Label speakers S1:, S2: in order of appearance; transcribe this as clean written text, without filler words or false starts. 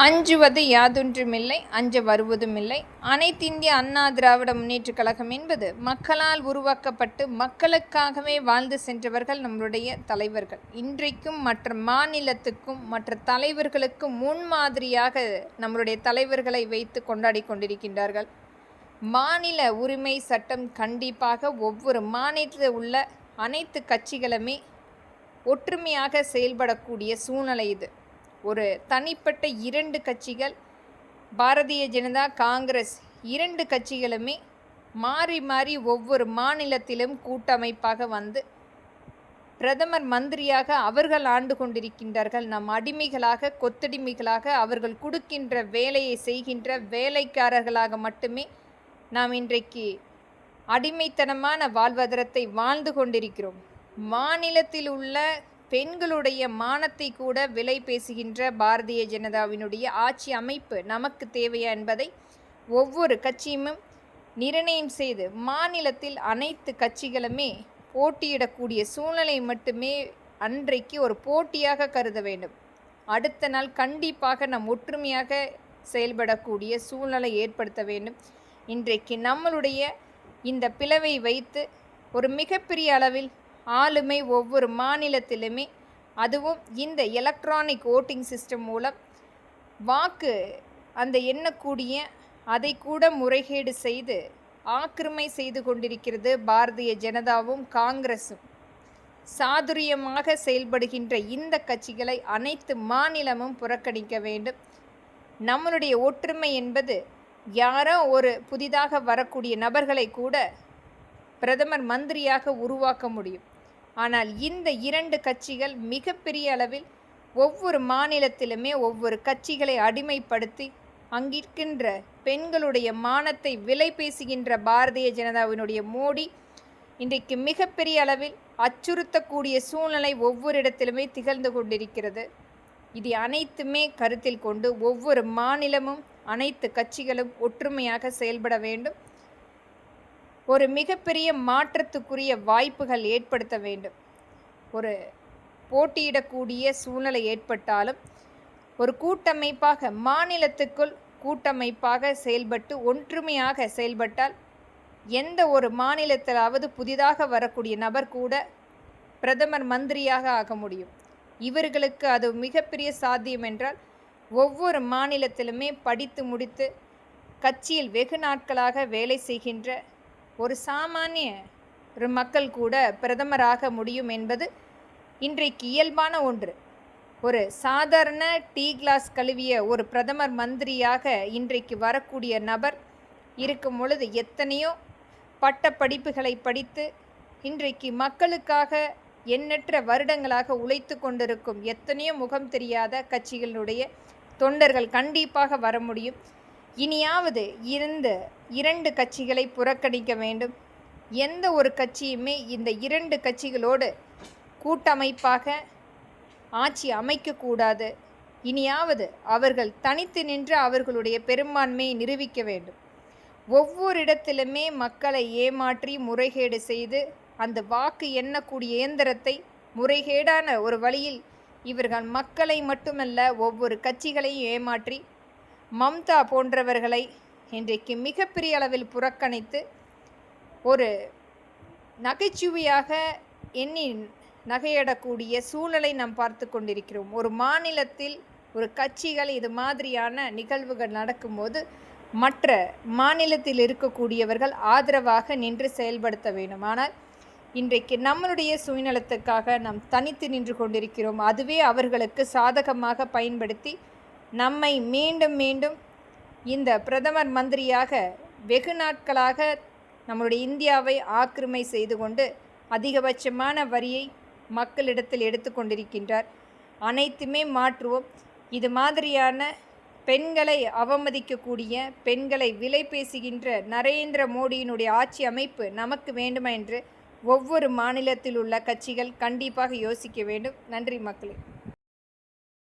S1: அஞ்சுவது யாதொன்றுமில்லை, அஞ்ச வருவதுமில்லை. அனைத்திந்திய அண்ணா திராவிட முன்னேற்றக் கழகம் என்பது மக்களால் உருவாக்கப்பட்டு மக்களுக்காகவே வாழ்ந்து சென்றவர்கள் நம்மளுடைய தலைவர்கள். இன்றைக்கும் மற்ற மாநிலத்துக்கும் மற்ற தலைவர்களுக்கும் முன்மாதிரியாக நம்மளுடைய தலைவர்களை வைத்து கொண்டாடி கொண்டிருக்கின்றார்கள். மாநில உரிமை சட்டம் கண்டிப்பாக ஒவ்வொரு மாநிலத்தில் உள்ள அனைத்து கட்சிகளுமே ஒற்றுமையாக செயல்படக்கூடிய சூழ்நிலை இது. ஒரு தனிப்பட்ட 2 கட்சிகள், பாரதிய ஜனதா, காங்கிரஸ் 2 கட்சிகளுமே மாறி மாறி ஒவ்வொரு மாநிலத்திலும் கூட்டமைப்பாக வந்து பிரதமர் மந்திரியாக அவர்கள் ஆண்டு கொண்டிருக்கின்றார்கள். நம் அடிமைகளாக, கொத்தடிமைகளாக, அவர்கள் கொடுக்கின்ற வேலையை செய்கின்ற வேலைக்காரர்களாக மட்டுமே நாம் இன்றைக்கு அடிமைத்தனமான வாழ்வாதாரத்தை வாழ்ந்து கொண்டிருக்கிறோம். மாநிலத்தில் உள்ள பெண்களுடைய மானத்தை கூட விலை பேசுகின்ற பாரதிய ஜனதாவினுடைய ஆட்சி அமைப்பு நமக்கு தேவையா என்பதை ஒவ்வொரு கட்சியும் நிர்ணயம் செய்து மாநிலத்தில் அனைத்து கட்சிகளுமே போட்டியிடக்கூடிய சூழ்நிலை மட்டுமே அன்றைக்கு ஒரு போட்டியாக கருத வேண்டும். அடுத்த நாள் கண்டிப்பாக நம் ஒற்றுமையாக செயல்படக்கூடிய சூழ்நிலை ஏற்படுத்த வேண்டும். இன்றைக்கு நம்மளுடைய இந்த பிளவை வைத்து ஒரு மிகப்பெரிய அளவில் ஆளுமை ஒவ்வொரு மாநிலத்திலுமே, அதுவும் இந்த எலக்ட்ரானிக் ஓட்டிங் சிஸ்டம் மூலம் வாக்கு அந்த எண்ணக்கூடிய அதை கூட முறைகேடு செய்து ஆக்கிரமை செய்து கொண்டிருக்கிறது பாரதிய ஜனதாவும் காங்கிரஸும். சாதுரியமாக செயல்படுகின்ற இந்த கட்சிகளை அனைத்து மாநிலமும் புறக்கணிக்க வேண்டும். நம்மளுடைய ஒற்றுமை என்பது யாரோ ஒரு புதிதாக வரக்கூடிய நபர்களை கூட பிரதமர் மந்திரியாக உருவாக்க முடியும். ஆனால் இந்த 2 கட்சிகள் மிகப்பெரிய அளவில் ஒவ்வொரு மாநிலத்திலுமே ஒவ்வொரு கட்சிகளை அடிமைப்படுத்தி அங்கிருக்கின்ற பெண்களுடைய மானத்தை விலை பேசுகின்ற பாரதிய ஜனதாவினுடைய மோடி இன்றைக்கு மிகப்பெரிய அளவில் அச்சுறுத்தக்கூடிய சூழ்நிலை ஒவ்வொரு இடத்திலுமே திகழ்ந்து கொண்டிருக்கிறது. இது அனைத்துமே கருத்தில் கொண்டு ஒவ்வொரு மாநிலமும் அனைத்து கட்சிகளும் ஒற்றுமையாக செயல்பட வேண்டும். ஒரு மிகப்பெரிய மாற்றத்துக்குரிய வாய்ப்புகள் ஏற்படுத்த வேண்டும். ஒரு போட்டியிடக்கூடிய சூழ்நிலை ஏற்பட்டாலும் ஒரு கூட்டமைப்பாக மாநிலத்துக்குள் கூட்டமைப்பாக செயல்பட்டு ஒற்றுமையாக செயல்பட்டால் எந்த ஒரு மாநிலத்திலாவது புதிதாக வரக்கூடிய நபர் கூட பிரதமர் மந்திரியாக ஆக முடியும். இவர்களுக்கு அது மிகப்பெரிய சாத்தியம் என்றால் ஒவ்வொரு மாநிலத்திலுமே படித்து முடித்து கட்சியில் வெகு நாட்களாக வேலை செய்கின்ற ஒரு சாமானிய ஒரு மக்கள் கூட பிரதமராக முடியும் என்பது இன்றைக்கு இயல்பான ஒன்று. ஒரு சாதாரண டீ கிளாஸ் கழுவிய ஒரு பிரதமர் மந்திரியாக இன்றைக்கு வரக்கூடிய நபர் இருக்கும் பொழுது எத்தனையோ பட்ட படிப்புகளை படித்து இன்றைக்கு மக்களுக்காக எண்ணற்ற வருடங்களாக உழைத்து கொண்டிருக்கும் எத்தனையோ முகம் தெரியாத கட்சிகளுடைய தொண்டர்கள் கண்டிப்பாக வர முடியும். இனியாவது இந்த 2 கட்சிகளை புறக்கணிக்க வேண்டும். எந்த ஒரு கட்சியுமே இந்த 2 கட்சிகளோடு கூட்டமைப்பாக ஆட்சி அமைக்கக்கூடாது. இனியாவது அவர்கள் தனித்து நின்று அவர்களுடைய பெரும்பான்மையை நிரூபிக்க வேண்டும். ஒவ்வொரு இடத்திலுமே மக்களை ஏமாற்றி முறைகேடு செய்து அந்த வாக்கு எண்ணக்கூடிய இயந்திரத்தை முறைகேடான ஒரு வழியில் இவர்கள் மக்களை மட்டுமல்ல ஒவ்வொரு கட்சிகளையும் ஏமாற்றி மம்தா போன்றவர்களை இன்றைக்கு மிகப்பெரிய அளவில் புறக்கணித்து ஒரு நகைச்சுவையாக எண்ணி நகையிடக்கூடிய சூழலை நாம் பார்த்து கொண்டிருக்கிறோம். ஒரு மாநிலத்தில் ஒரு கட்சிகள் இது மாதிரியான நிகழ்வுகள் நடக்கும்போது மற்ற மாநிலத்தில் இருக்கக்கூடியவர்கள் ஆதரவாக நின்று செயல்படுத்த வேண்டும். ஆனால் இன்றைக்கு நம்மளுடைய சுயநலத்துக்காக நாம் தனித்து நின்று கொண்டிருக்கிறோம். அதுவே அவர்களுக்கு சாதகமாக பயன்படுத்தி நம்மை மீண்டும் மீண்டும் இந்த பிரதமர் மந்திரியாக வெகு நாட்களாக நம்முடைய இந்தியாவை ஆக்கிரமை செய்து கொண்டு அதிகபட்சமான வரியை மக்களிடத்தில் எடுத்து கொண்டிருக்கின்றார். அனைத்துமே மாற்றுவோம். இது மாதிரியான பெண்களை அவமதிக்கக்கூடிய, பெண்களை விலை பேசுகின்ற நரேந்திர மோடியினுடைய ஆட்சி அமைப்பு நமக்கு வேண்டுமா என்று ஒவ்வொரு மாநிலத்தில் உள்ள கட்சிகள் கண்டிப்பாக யோசிக்க வேண்டும். நன்றி மக்களே.